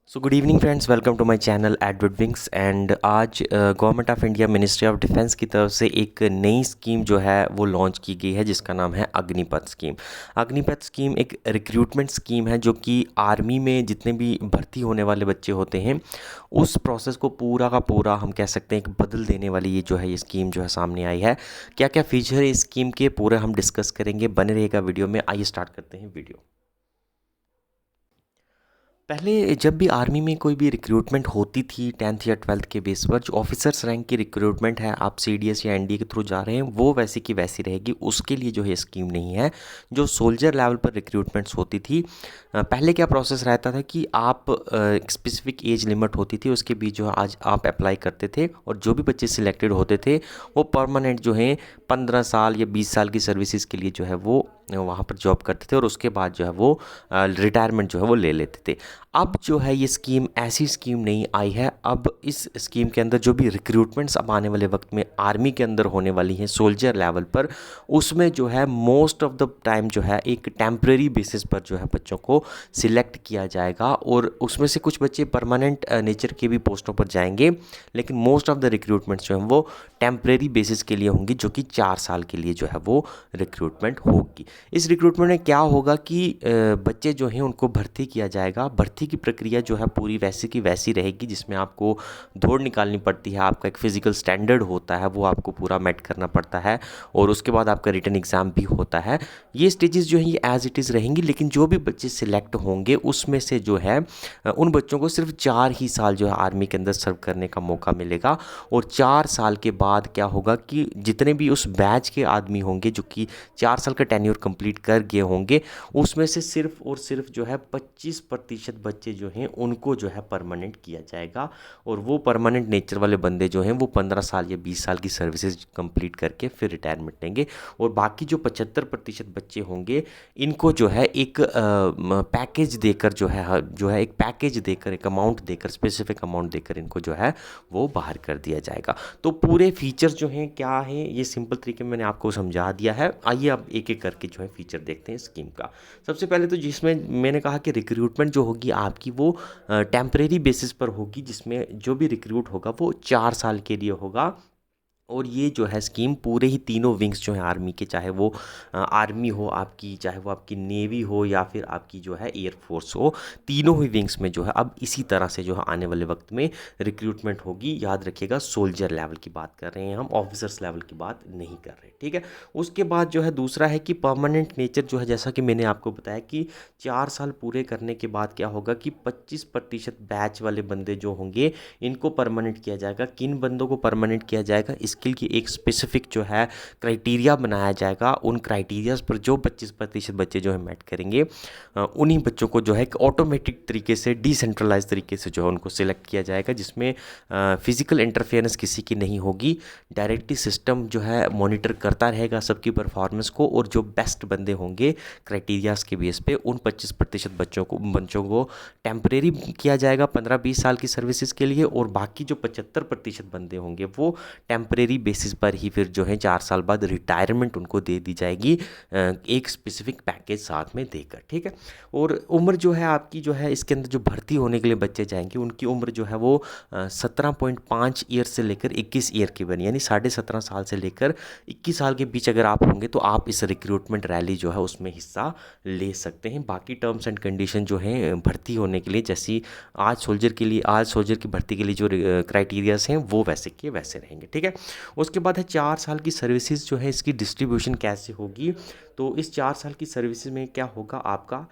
So good evening friends, welcome to my channel Edward Wings. And आज government of India ministry of defence की तरफ से एक नई स्कीम जो है वो लॉन्च की गई है जिसका नाम है अग्निपथ स्कीम। अग्निपथ स्कीम एक रिक्रूटमेंट स्कीम है जो कि आर्मी में जितने भी भर्ती होने वाले बच्चे होते हैं उस प्रोसेस को पूरा का पूरा हम कह सकते हैं एक बदल देने वाली ये जो है ये स्कीम जो है सामने आई है। क्या क्या फीचर है इस स्कीम के पूरे हम डिस्कस करेंगे, बने रहेगा वीडियो में। आइए स्टार्ट करते हैं वीडियो। पहले जब भी आर्मी में कोई भी रिक्रूटमेंट होती थी 10th या 12th के बेस पर, जो ऑफिसर्स रैंक की रिक्रूटमेंट है आप सीडीएस या एनडीए के थ्रू जा रहे हैं वो वैसी की वैसी रहेगी, उसके लिए जो है स्कीम नहीं है। जो सोल्जर लेवल पर रिक्रूटमेंट्स होती थी पहले क्या प्रोसेस रहता था कि आप एक स्पेसिफिक एज लिमिट होती थी, उसके बीच जो है आज आप अप्लाई करते थे और जो भी बच्चे सिलेक्टेड होते थे वो परमानेंट जो है 15 साल या 20 साल की सर्विसेज के लिए जो है वो वहाँ पर जॉब करते थे और उसके बाद जो है वो रिटायरमेंट जो है वो ले लेते थे। अब जो है ये स्कीम ऐसी स्कीम नहीं आई है। अब इस स्कीम के अंदर जो भी रिक्रूटमेंट्स अब आने वाले वक्त में आर्मी के अंदर होने वाली हैं सोल्जर लेवल पर, उसमें जो है मोस्ट ऑफ द टाइम जो है एक टेम्प्रेरी बेसिस पर जो है बच्चों को सिलेक्ट किया जाएगा और उसमें से कुछ बच्चे परमानेंट नेचर के भी पोस्टों पर जाएंगे, लेकिन मोस्ट ऑफ द रिक्रूटमेंट्स जो हैं वो टेम्प्रेरी बेसिस के लिए होंगी, जो कि 4 साल के लिए जो है वो रिक्रूटमेंट होगी। इस रिक्रूटमेंट में क्या होगा कि बच्चे जो हैं उनको भर्ती किया जाएगा। भर्ती की प्रक्रिया जो है पूरी वैसी की वैसी रहेगी, जिसमें आपको दौड़ निकालनी पड़ती है, आपका एक फ़िज़िकल स्टैंडर्ड होता है वो आपको पूरा मेट करना पड़ता है और उसके बाद आपका रिटन एग्ज़ाम भी होता है। ये स्टेजेस जो हैं ये एज़ इट इज़ रहेंगी, लेकिन जो भी बच्चे सिलेक्ट होंगे उसमें से जो है उन बच्चों को सिर्फ 4 ही साल जो है आर्मी के अंदर सर्व करने का मौका मिलेगा। और 4 साल के बाद क्या होगा कि जितने भी उस बैच के आदमी होंगे जो कि 4 साल का टेन्योर कंप्लीट कर गए होंगे, उसमें से सिर्फ और सिर्फ जो है 25% बच्चे जो हैं उनको जो है परमानेंट किया जाएगा। और वो परमानेंट नेचर वाले बंदे जो हैं वो 15 साल या 20 साल की सर्विसेज कंप्लीट करके फिर रिटायरमेंट लेंगे। और बाकी जो 75% बच्चे होंगे इनको जो है एक पैकेज देकर जो है एक पैकेज देकर, एक अमाउंट देकर, स्पेसिफिक अमाउंट देकर इनको जो है वो बाहर कर दिया जाएगा। तो पूरे फीचर जो हैं क्या हैं ये सिंपल तरीके में मैंने आपको समझा दिया है। आइए अब एक एक करके जो है फीचर देखते हैं स्कीम का। सबसे पहले तो जिसमें मैंने कहा कि रिक्रूटमेंट जो होगी आपकी वो टेम्परेरी बेसिस पर होगी, जिसमें जो भी रिक्रूट होगा वो 4 साल के लिए होगा। और ये जो है स्कीम पूरे ही तीनों विंग्स जो हैं आर्मी के, चाहे वो आर्मी हो आपकी, चाहे वो आपकी नेवी हो या फिर आपकी जो है एयरफोर्स हो, तीनों ही विंग्स में जो है अब इसी तरह से जो है आने वाले वक्त में रिक्रूटमेंट होगी। याद रखिएगा सोल्जर लेवल की बात कर रहे हैं हम, ऑफिसर्स लेवल की बात नहीं कर रहे, ठीक है। उसके बाद जो है दूसरा है कि परमानेंट नेचर जो है, जैसा कि मैंने आपको बताया कि 4 साल पूरे करने के बाद क्या होगा कि 25% बैच वाले बंदे जो होंगे इनको परमानेंट किया जाएगा। किन बंदों को परमानेंट किया जाएगा, स्किल की एक स्पेसिफिक जो है क्राइटेरिया बनाया जाएगा। उन क्राइटेरियाज पर जो 25% बच्चे जो है मेट करेंगे उन्हीं बच्चों को जो है एक ऑटोमेटिक तरीके से, डिसेंट्रलाइज तरीके से जो है उनको सिलेक्ट किया जाएगा, जिसमें फिजिकल इंटरफेरेंस किसी की नहीं होगी। डायरेक्टली सिस्टम जो है मॉनिटर करता रहेगा सबकी परफॉर्मेंस को, और जो बेस्ट बंदे होंगे क्राइटेरियाज के बेस पे उन 25% बच्चों को टेम्परेरी किया जाएगा 15-20 साल की सर्विसेज के लिए। और बाकी जो 75% बंदे होंगे वो टेम्परेरी बेसिस पर ही फिर जो है 4 साल बाद रिटायरमेंट उनको दे दी जाएगी, एक स्पेसिफिक पैकेज साथ में देकर, ठीक है। और उम्र जो है आपकी जो है इसके अंदर जो भर्ती होने के लिए बच्चे जाएंगे उनकी उम्र जो है वो 17.5 ईयर से लेकर 21 ईयर की बनी, यानी 17.5 साल से लेकर 21 साल के बीच अगर आप होंगे तो आप इस रिक्रूटमेंट रैली जो है उसमें हिस्सा ले सकते हैं। बाकी टर्म्स एंड कंडीशन जो है भर्ती होने के लिए, जैसी आज सोल्जर की भर्ती के लिए जो क्राइटेरियाज हैं वो वैसे के वैसे रहेंगे, ठीक है। उसके बाद है 4 साल की सर्विसेज जो है इसकी डिस्ट्रीब्यूशन कैसे होगी। तो इस 4 साल की सर्विसेज में क्या होगा, आपका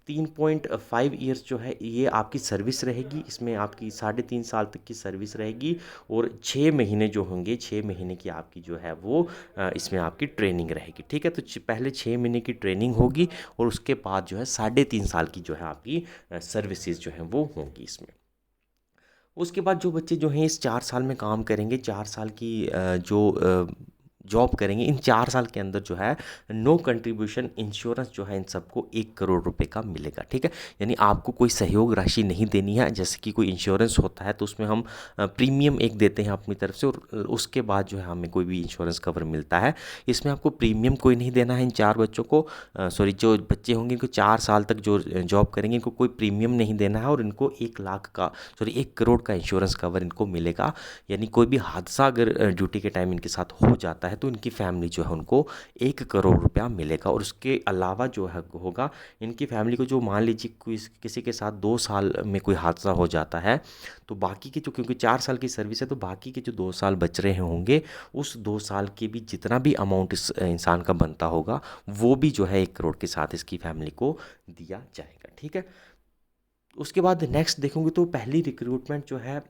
3.5 ईयर्स जो है ये आपकी सर्विस रहेगी, इसमें आपकी 3.5 साल तक की सर्विस रहेगी। और 6 महीने जो होंगे, 6 महीने की आपकी जो है वो इसमें आपकी ट्रेनिंग रहेगी, ठीक है। तो पहले 6 महीने की ट्रेनिंग होगी और उसके बाद जो है 3.5 साल की जो है आपकी सर्विसेज जो हैं वो होंगी इसमें। उसके बाद जो बच्चे जो हैं इस 4 साल में काम करेंगे, 4 साल की जॉब करेंगे इन 4 साल के अंदर जो है नो कंट्रीब्यूशन इंश्योरेंस जो है इन सबको 1 करोड़ रुपए का मिलेगा। ठीक है, यानी आपको कोई सहयोग राशि नहीं देनी है। जैसे कि कोई इंश्योरेंस होता है तो उसमें हम प्रीमियम एक देते हैं अपनी तरफ से और उसके बाद जो है हमें कोई भी इंश्योरेंस कवर मिलता है। इसमें आपको प्रीमियम कोई नहीं देना है इन 4 बच्चों को, सॉरी जो बच्चे होंगे इनको 4 साल तक जो जॉब करेंगे इनको कोई प्रीमियम नहीं देना है और इनको 1 लाख का सॉरी 1 करोड़ का इंश्योरेंस कवर इनको मिलेगा। यानी कोई भी हादसा अगर ड्यूटी के टाइम इनके साथ हो जाता है तो इनकी फैमिली जो है उनको 1 करोड़ रुपया मिलेगा। और उसके अलावा जो है होगा इनकी फैमिली को, जो मान लीजिए कोई किसी के साथ 2 साल में कोई हादसा हो जाता है तो बाकी के जो, क्योंकि 4 साल की सर्विस है तो बाकी के जो 2 साल बच रहे होंगे उस 2 साल के भी जितना भी अमाउंट इस इंसान का बनता होगा वो भी जो है 1 करोड़ के साथ इसकी फैमिली को दिया जाएगा। ठीक है, उसके बाद नेक्स्ट देखोगे तो पहली रिक्रूटमेंट जो है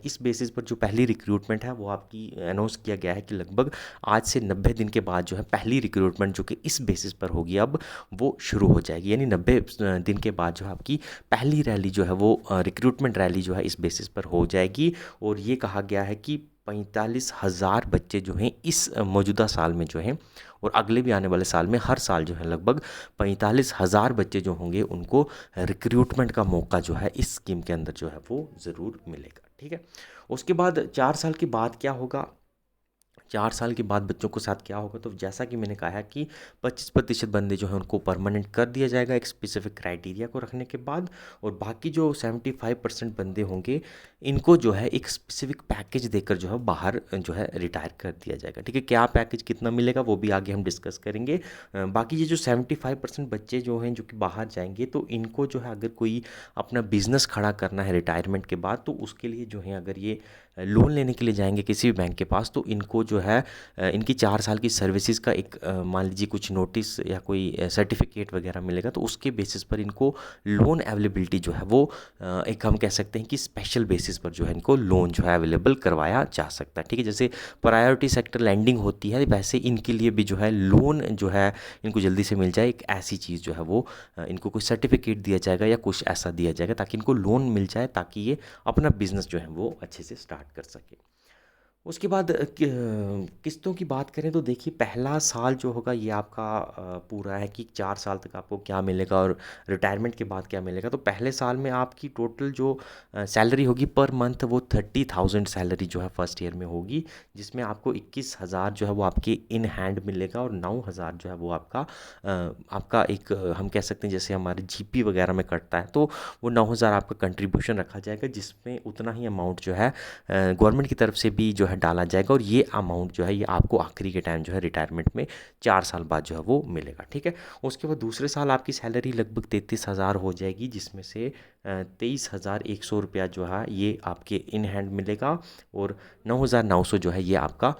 इस बेसिस पर जो पहली रिक्रूटमेंट है वो आपकी अनाउंस किया गया है कि लगभग आज से 90 दिन के बाद जो है पहली रिक्रूटमेंट जो कि इस बेसिस पर होगी अब वो शुरू हो जाएगी। यानी 90 दिन के बाद जो है आपकी पहली रैली जो है वो रिक्रूटमेंट रैली जो है इस बेसिस पर हो जाएगी। और ये कहा गया है कि 45,000 बच्चे जो हैं इस मौजूदा साल में जो हैं और अगले भी आने वाले साल में हर साल जो है लगभग 45,000 बच्चे जो होंगे उनको रिक्रूटमेंट का मौका जो है इस स्कीम के अंदर जो है वो ज़रूर मिलेगा। ठीक है, उसके बाद 4 साल के बाद क्या होगा, 4 साल के बाद बच्चों के साथ क्या होगा, तो जैसा कि मैंने कहा है कि 25% बंदे जो हैं उनको परमानेंट कर दिया जाएगा एक स्पेसिफिक क्राइटेरिया को रखने के बाद। और बाकी जो 75% बंदे होंगे इनको जो है एक स्पेसिफिक पैकेज देकर जो है बाहर जो है रिटायर कर दिया जाएगा। ठीक है, क्या पैकेज कितना मिलेगा वो भी आगे हम डिस्कस करेंगे। बाकी ये जो 75% बच्चे जो हैं जो कि बाहर जाएंगे तो इनको जो है अगर कोई अपना बिजनेस खड़ा करना है रिटायरमेंट के बाद तो उसके लिए जो है अगर ये लोन लेने के लिए जाएंगे किसी भी बैंक के पास तो इनको जो है इनकी 4 साल की सर्विसेज का एक मान लीजिए कुछ नोटिस या कोई सर्टिफिकेट वगैरह मिलेगा तो उसके बेसिस पर इनको लोन अवेलेबिलिटी जो है वो एक हम कह सकते हैं कि स्पेशल बेसिस पर जो है इनको लोन जो है अवेलेबल करवाया जा सकता है। ठीक है, जैसे प्रायोरिटी सेक्टर लैंडिंग होती है वैसे इनके लिए भी जो है लोन जो है इनको जल्दी से मिल जाए, एक ऐसी चीज़ जो है वो इनको कोई सर्टिफिकेट दिया जाएगा या कुछ ऐसा दिया जाएगा ताकि इनको लोन मिल जाए ताकि ये अपना बिजनेस जो है वो अच्छे से स्टार्ट कर सके। उसके बाद किस्तों की बात करें तो देखिए पहला साल जो होगा ये आपका पूरा है कि 4 साल तक आपको क्या मिलेगा और रिटायरमेंट के बाद क्या मिलेगा। तो पहले साल में आपकी टोटल जो सैलरी होगी पर मंथ वो 30,000 सैलरी जो है फर्स्ट ईयर में होगी, जिसमें आपको 21,000 जो है वो आपके इन हैंड मिलेगा और 9,000 जो है वो आपका एक हम कह सकते हैं जैसे हमारे जीपी वगैरह में कटता है तो वो 9,000 आपका कंट्रीब्यूशन रखा जाएगा, जिसमें उतना ही अमाउंट जो है गवर्नमेंट की तरफ से भी जो है डाला जाएगा और ये अमाउंट जो है ये आपको आखिरी के टाइम जो है रिटायरमेंट में 4 साल बाद जो है वो मिलेगा। ठीक है, उसके बाद दूसरे साल आपकी सैलरी लगभग 33,000 हो जाएगी, जिसमें से 23,100 रुपया जो है ये आपके इन हैंड मिलेगा और 9,900 जो है ये आपका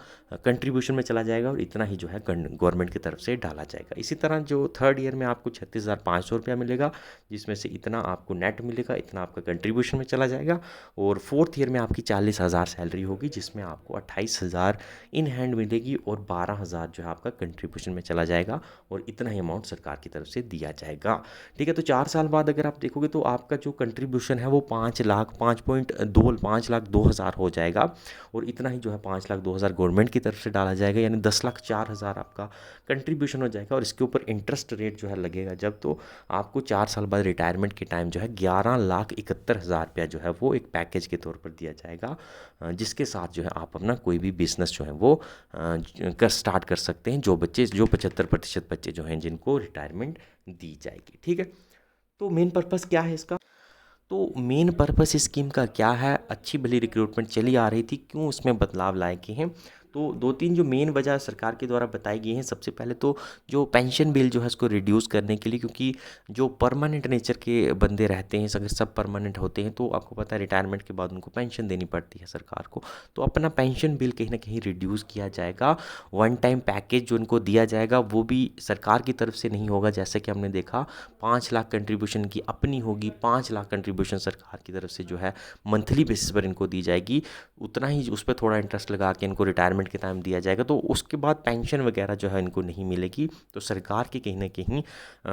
कंट्रीब्यूशन में चला जाएगा और इतना ही जो है गवर्नमेंट की तरफ से डाला जाएगा। इसी तरह जो थर्ड ईयर में आपको 36,500 रुपया मिलेगा, जिसमें से इतना आपको नेट मिलेगा, इतना आपका कंट्रीब्यूशन में चला जाएगा। और फोर्थ ईयर में आपकी 40,000 सैलरी होगी, जिसमें आपको 28,000 इन हैंड मिलेगी और 12,000 जो है आपका कंट्रीब्यूशन में चला जाएगा और इतना ही अमाउंट सरकार की तरफ से दिया जाएगा। ठीक है, तो 4 साल बाद अगर आप देखोगे तो आपका जो कंट्रीब्यूशन है वो 5,02,000 हो जाएगा और इतना ही जो है 5,02,000 गवर्नमेंट की तरफ से डाला जाएगा, यानी 10,04,000 आपका कंट्रीब्यूशन हो जाएगा। और इसके ऊपर इंटरेस्ट रेट जो है लगेगा जब, तो आपको 4 साल बाद रिटायरमेंट के टाइम जो है 11,71,000 रुपया जो है वो एक पैकेज के तौर पर दिया जाएगा, जिसके साथ जो है आप अपना कोई भी बिजनेस जो है वो स्टार्ट कर सकते हैं। जो 75% बच्चे जो हैं जिनको रिटायरमेंट दी जाएगी। ठीक है, तो मेन पर्पस क्या है इसका, तो मेन पर्पस इस स्कीम का क्या है, अच्छी भली रिक्रूटमेंट चली आ रही थी, क्यों उसमें बदलाव लाए गए हैं। तो 2-3 जो मेन वजह सरकार के द्वारा बताई गई हैं। सबसे पहले तो जो पेंशन बिल जो है उसको रिड्यूस करने के लिए, क्योंकि जो परमानेंट नेचर के बंदे रहते हैं अगर सब परमानेंट होते हैं तो आपको पता है रिटायरमेंट के बाद उनको पेंशन देनी पड़ती है सरकार को, तो अपना पेंशन बिल कहीं ना कहीं रिड्यूस किया जाएगा। वन टाइम पैकेज जो उनको दिया जाएगा वो भी सरकार की तरफ से नहीं होगा, जैसे कि हमने देखा 5 लाख कंट्रीब्यूशन की अपनी होगी, 5 लाख कंट्रीब्यूशन सरकार की तरफ से जो है मंथली बेसिस पर इनको दी जाएगी। उतना ही उस पर थोड़ा इंटरेस्ट लगा के इनको रिटायरमेंट रिटायरमेंट के टाइम दिया जाएगा, तो उसके बाद पेंशन वगैरह जो है इनको नहीं मिलेगी। तो सरकार के कहीं ना कहीं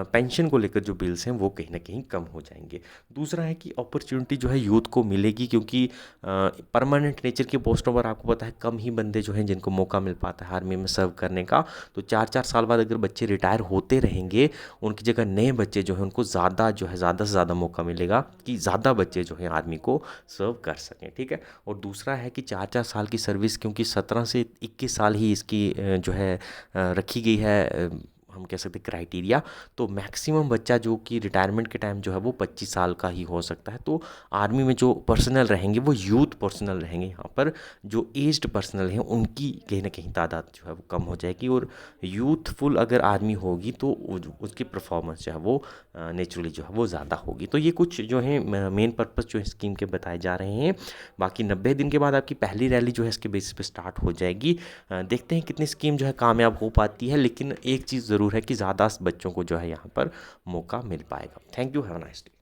पेंशन को लेकर जो बिल्स हैं वो कहीं ना कहीं कम हो जाएंगे। दूसरा है कि अपॉर्चुनिटी जो है यूथ को मिलेगी, क्योंकि परमानेंट नेचर की पोस्टों पर आपको पता है कम ही बंदे जो हैं जिनको मौका मिल पाता है आर्मी में सर्व करने का। तो 4-4 साल बाद अगर बच्चे रिटायर होते रहेंगे, उनकी जगह नए बच्चे जो हैं उनको ज़्यादा जो है ज़्यादा से ज़्यादा मौका मिलेगा कि ज़्यादा बच्चे जो हैं आर्मी को सर्व कर सकें, ठीक है। और दूसरा है कि 4-4 साल की सर्विस, क्योंकि 17 से 21 साल ही इसकी जो है रखी गई है, हम कह सकते हैं क्राइटेरिया। तो मैक्सिमम बच्चा जो कि रिटायरमेंट के टाइम जो है वो 25 साल का ही हो सकता है। तो आर्मी में जो पर्सनल रहेंगे वो यूथ पर्सनल रहेंगे, यहाँ पर जो एज्ड पर्सनल हैं उनकी कहीं ना कहीं तादाद जो है वो कम हो जाएगी। और यूथफुल अगर आर्मी होगी तो उसकी परफॉर्मेंस जो है वो नेचुरली जो है वो ज़्यादा होगी। तो ये कुछ जो है मेन पर्पस जो स्कीम के बताए जा रहे हैं। बाकी 90 दिन के बाद आपकी पहली रैली जो है इसके बेसिस पे स्टार्ट हो जाएगी। देखते हैं कितनी स्कीम जो है कामयाब हो पाती है, लेकिन एक चीज़ ज़रूर है कि ज़्यादा बच्चों को जो है यहाँ पर मौका मिल पाएगा। Thank you, have a nice day.